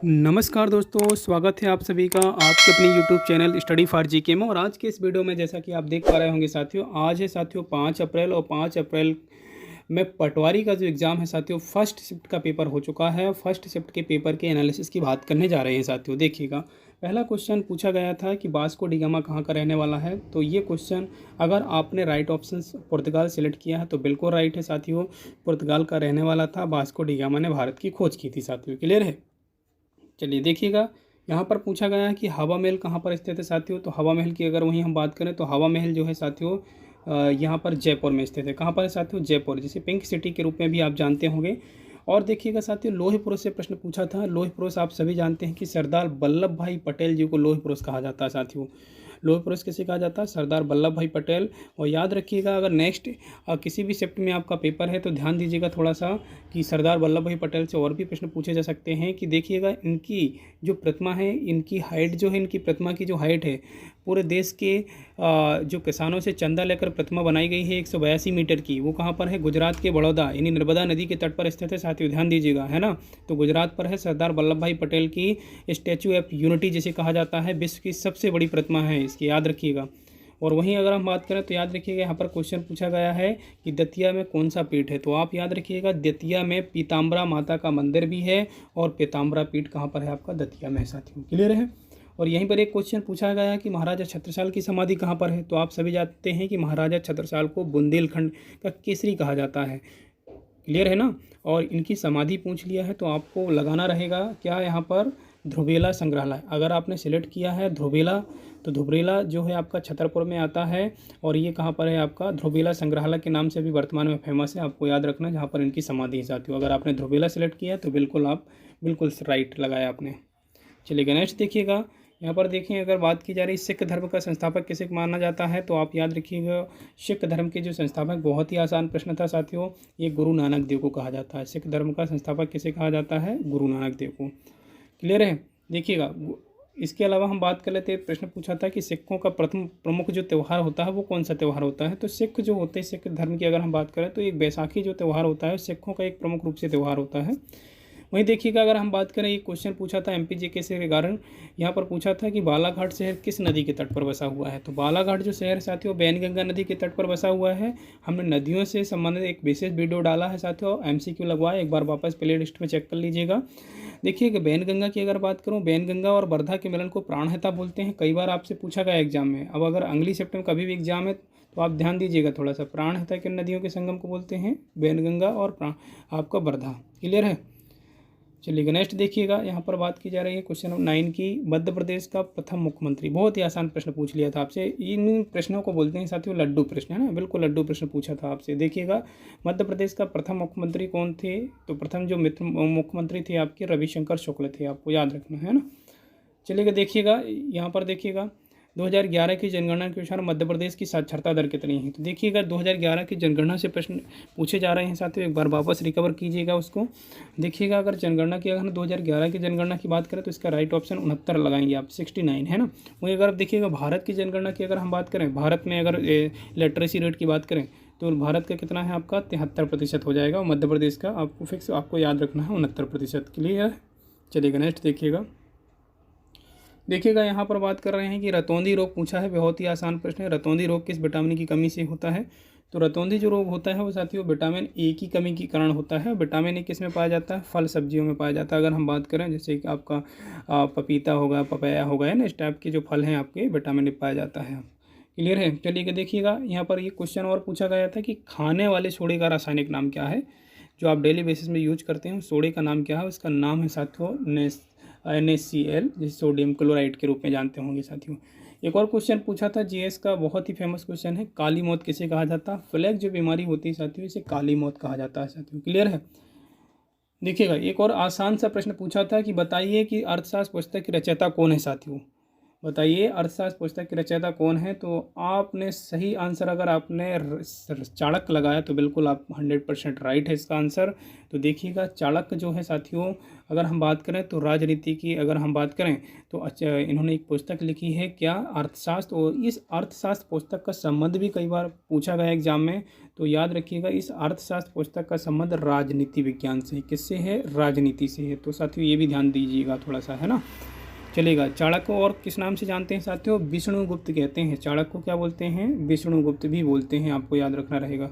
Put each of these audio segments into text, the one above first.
नमस्कार दोस्तों, स्वागत है आप सभी का आपके अपने YouTube channel study for GK में। और आज के इस वीडियो में जैसा कि आप देख पा रहे होंगे साथियों, आज है साथियों 5 अप्रैल और 5 अप्रैल में पटवारी का जो एग्ज़ाम है साथियों, फर्स्ट शिफ्ट का पेपर हो चुका है। फर्स्ट शिफ्ट के पेपर के एनालिसिस की बात करने जा रहे हैं साथियों। देखिएगा, पहला क्वेश्चन पूछा गया था कि वास्को डी गामा कहाँ का रहने वाला है। तो ये क्वेश्चन अगर आपने राइट ऑप्शन पुर्तगाल सेलेक्ट किया है तो बिल्कुल राइट है साथियों। पुर्तगाल का रहने वाला था। वास्को डी गामा ने भारत की खोज की थी साथियों। क्लियर है। चलिए देखिएगा, यहाँ पर पूछा गया है कि हवा महल कहाँ पर स्थित है साथियों। तो हवा महल की अगर वहीं हम बात करें तो हवा महल जो है साथियों यहाँ पर जयपुर में स्थित है। कहाँ पर है साथियों? जयपुर, जिसे पिंक सिटी के रूप में भी आप जानते होंगे। और देखिएगा साथियों, लौह पुरुष से प्रश्न पूछा था। लौह पुरुष आप सभी जानते हैं कि सरदार वल्लभ भाई पटेल जी को लौह पुरुष कहा जाता है साथियों। लौह पुरुष किसे कहा जाता है? सरदार वल्लभ भाई पटेल। और याद रखिएगा, अगर नेक्स्ट किसी भी शिफ्ट में आपका पेपर है तो ध्यान दीजिएगा थोड़ा सा कि सरदार वल्लभ भाई पटेल से और भी प्रश्न पूछे जा सकते हैं। कि देखिएगा, इनकी जो प्रतिमा है, इनकी हाइट जो है, इनकी प्रतिमा की जो हाइट है, पूरे देश के जो किसानों से चंदा लेकर प्रतिमा बनाई गई है 182 मीटर की। वो कहाँ पर है? गुजरात के बड़ौदा यानी नर्मदा नदी के तट पर स्थित है साथियों। ध्यान दीजिएगा, है ना। तो गुजरात पर है सरदार वल्लभ भाई पटेल की स्टैचू ऑफ यूनिटी जिसे कहा जाता है। विश्व की सबसे बड़ी प्रतिमा है इसकी, याद रखिएगा। और वहीं अगर हम बात करें तो याद रखिएगा, यहाँ पर क्वेश्चन पूछा गया है कि दतिया में कौन सा पीठ है। तो आप याद रखिएगा, दतिया में पीताम्बरा माता का मंदिर भी है। और पीताम्बरा पीठ कहाँ पर है? आपका दतिया में साथियों। क्लियर है। और यहीं पर एक क्वेश्चन पूछा गया है कि महाराजा छत्रसाल की समाधि कहाँ पर है। तो आप सभी जानते हैं कि महाराजा छत्रसाल को बुंदेलखंड का केसरी कहा जाता है। क्लियर है ना। और इनकी समाधि पूछ लिया है तो आपको लगाना रहेगा क्या यहाँ पर? ध्रुवेला संग्रहालय। अगर आपने सिलेक्ट किया है ध्रुवेला, तो ध्रुवेला जो है आपका छतरपुर में आता है। और ये कहाँ पर है? आपका ध्रुवेला संग्रहालय के नाम से भी वर्तमान में फेमस है। आपको याद रखना, जहाँ पर इनकी समाधि है साथियों। अगर आपने ध्रुवेला सेलेक्ट किया तो बिल्कुल राइट लगाया आपने। चलिए नेक्स्ट देखिएगा, यहाँ पर देखें, अगर बात की जा रही सिख धर्म का संस्थापक किसे माना जाता है। तो आप याद रखिएगा, सिख धर्म के जो संस्थापक, बहुत ही आसान प्रश्न था साथियों, ये गुरु नानक देव को कहा जाता है। सिख धर्म का संस्थापक किसे कहा जाता है? गुरु नानक देव को। क्लियर है। देखिएगा, इसके अलावा हम बात कर लेते हैं, प्रश्न पूछा था कि सिखों का प्रथम प्रमुख जो त्यौहार होता है वो कौन सा त्यौहार होता है। तो सिख जो होते हैं, सिख धर्म की अगर हम बात करें तो एक बैसाखी जो त्यौहार होता है सिखों का एक प्रमुख रूप से त्यौहार होता है। वहीं देखिएगा, अगर हम बात करें, एक क्वेश्चन पूछा था एमपीजीके से रिगार्डिंग। यहाँ पर पूछा था कि बालाघाट शहर किस नदी के तट पर बसा हुआ है। तो बालाघाट जो शहर है साथियों, बैनगंगा नदी के तट पर बसा हुआ है। हमने नदियों से संबंधित एक विशेष वीडियो डाला है साथियों, एमसीक्यू लगवाया, एक बार वापस प्ले लिस्ट में चेक कर लीजिएगा। देखिए कि बैनगंगा की अगर बात करूँ, बैनगंगा और वर्धा के मिलन को प्राणहिता बोलते हैं। कई बार आपसे पूछा गया एग्जाम में। अब अगर अगली शिफ्ट में कभी भी एग्जाम है तो आप ध्यान दीजिएगा थोड़ा सा, प्राणहिता किन नदियों के संगम को बोलते हैं? बैनगंगा और आपका वर्धा। क्लियर है। चलिए नेक्स्ट देखिएगा, यहाँ पर बात की जा रही है क्वेश्चन नंबर 9 की, मध्य प्रदेश का प्रथम मुख्यमंत्री। बहुत ही आसान प्रश्न पूछ लिया था आपसे। इन प्रश्नों को बोलते हैं साथियों लड्डू प्रश्न, है ना। बिल्कुल लड्डू प्रश्न पूछा था आपसे। देखिएगा, मध्य प्रदेश का प्रथम मुख्यमंत्री कौन थे। तो प्रथम जो मुख्यमंत्री थे आपके रविशंकर शुक्ल थे, आपको याद रखना है ना। चलिएगा देखिएगा, यहाँ पर देखिएगा 2011 की जनगणना के अनुसार मध्य प्रदेश की साक्षरता दर कितनी है। तो देखिएगा, 2011 की जनगणना से प्रश्न पूछे जा रहे हैं साथियों, एक बार वापस रिकवर कीजिएगा उसको। देखिएगा, अगर जनगणना की, अगर 2011 की जनगणना की बात करें तो इसका राइट ऑप्शन 69 लगाएंगे आप, 69 है ना। वहीं अगर आप देखिएगा भारत की जनगणना की अगर हम बात करें, भारत में अगर लिटरेसी रेट की बात करें तो भारत का कितना है? आपका 73% हो जाएगा। और मध्य प्रदेश का आपको फिक्स आपको याद रखना है 69%। क्लियर है। चलिएगा नेक्स्ट देखिएगा, यहाँ पर बात कर रहे हैं कि रतौंधी रोग पूछा है। बहुत ही आसान प्रश्न है। रतौंधी रोग किस विटामिन की कमी से होता है। तो रतौंधी जो रोग होता है वो साथियों विटामिन ए की कमी के कारण होता है। विटामिन ए किस में पाया जाता है? फल सब्जियों में पाया जाता है। अगर हम बात करें जैसे कि आपका पपीता होगा, पपाया होगा, है ना, इस टाइप के जो फल हैं आपके, विटामिन ए पाया जाता है। क्लियर है। चलिए देखिएगा, यहाँ पर ये क्वेश्चन और पूछा गया था कि खाने वाले सोडे का रासायनिक नाम क्या है। जो आप डेली बेसिस में यूज करते हैं सोडे का नाम क्या है? उसका नाम है साथियों NaCl, जिसे सोडियम क्लोराइड के रूप में जानते होंगे साथियों। एक और क्वेश्चन पूछा था जीएस का, बहुत ही फेमस क्वेश्चन है, काली मौत किसे कहा जाता है। फ्लैग जो बीमारी होती है साथियों, इसे काली मौत कहा जाता है साथियों। क्लियर है। देखिएगा, एक और आसान सा प्रश्न पूछा था कि बताइए कि अर्थशास्त्र पुस्तक की रचयिता कौन है साथियों। बताइए अर्थशास्त्र पुस्तक के रचयिता कौन है। तो आपने सही आंसर अगर आपने चाणक्य लगाया तो बिल्कुल आप 100% राइट है इसका आंसर। तो देखिएगा चाणक्य जो है साथियों, अगर हम बात करें तो राजनीति की अगर हम बात करें तो अच्छा इन्होंने एक पुस्तक लिखी है क्या, अर्थशास्त्र। और इस अर्थशास्त्र पुस्तक का संबंध भी कई बार पूछा गया एग्जाम में। तो याद रखिएगा इस अर्थशास्त्र पुस्तक का संबंध राजनीति विज्ञान से है। किससे है, राजनीति से है। तो साथियों ये भी ध्यान दीजिएगा थोड़ा सा, है ना। चलेगा, चाणक्य को और किस नाम से जानते हैं साथियों, विष्णुगुप्त कहते हैं। चाणक्य को क्या बोलते हैं, विष्णुगुप्त भी बोलते हैं, आपको याद रखना रहेगा।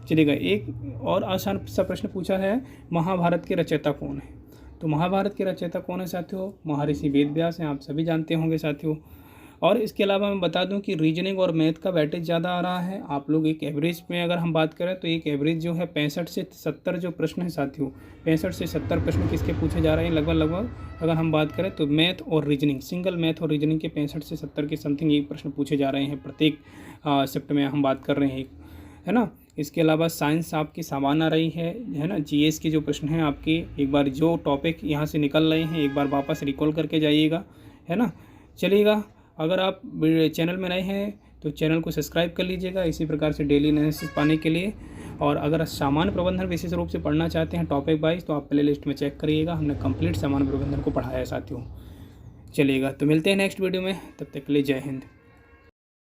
चलेगा, एक और आसान सा प्रश्न पूछा है, महाभारत के रचयिता कौन है। तो महाभारत के रचयिता कौन है साथियों, महर्षि वेदव्यास हैं, आप सभी जानते होंगे साथियों। और इसके अलावा मैं बता दूं कि रीजनिंग और मैथ का वेटेज ज़्यादा आ रहा है। आप लोग एक एवरेज में अगर हम बात करें तो एक एवरेज जो है 65 से 70 जो प्रश्न है साथियों, 65 से 70 प्रश्न किसके पूछे जा रहे हैं लगभग अगर हम बात करें तो मैथ और रीजनिंग, सिंगल मैथ और रीजनिंग के 65 से 70 के समथिंग एक प्रश्न पूछे जा रहे हैं प्रत्येक शिफ्ट में हम बात कर रहे हैं, है ना। इसके अलावा साइंस आपकी सामान आ रही है ना। जीएस के जो प्रश्न हैं आपके, एक बार जो टॉपिक यहाँ से निकल रहे हैं एक बार वापस रिकॉल करके जाइएगा, है ना। चलिएगा, अगर आप चैनल में नए हैं तो चैनल को सब्सक्राइब कर लीजिएगा इसी प्रकार से डेली एनालिसिस पाने के लिए। और अगर सामान्य प्रबंधन विशेष रूप से पढ़ना चाहते हैं टॉपिक वाइज तो आप प्ले लिस्ट में चेक करिएगा, हमने कंप्लीट सामान्य प्रबंधन को पढ़ाया है साथियों। चलिएगा, तो मिलते हैं नेक्स्ट वीडियो में, तब तक के लिए जय हिंद।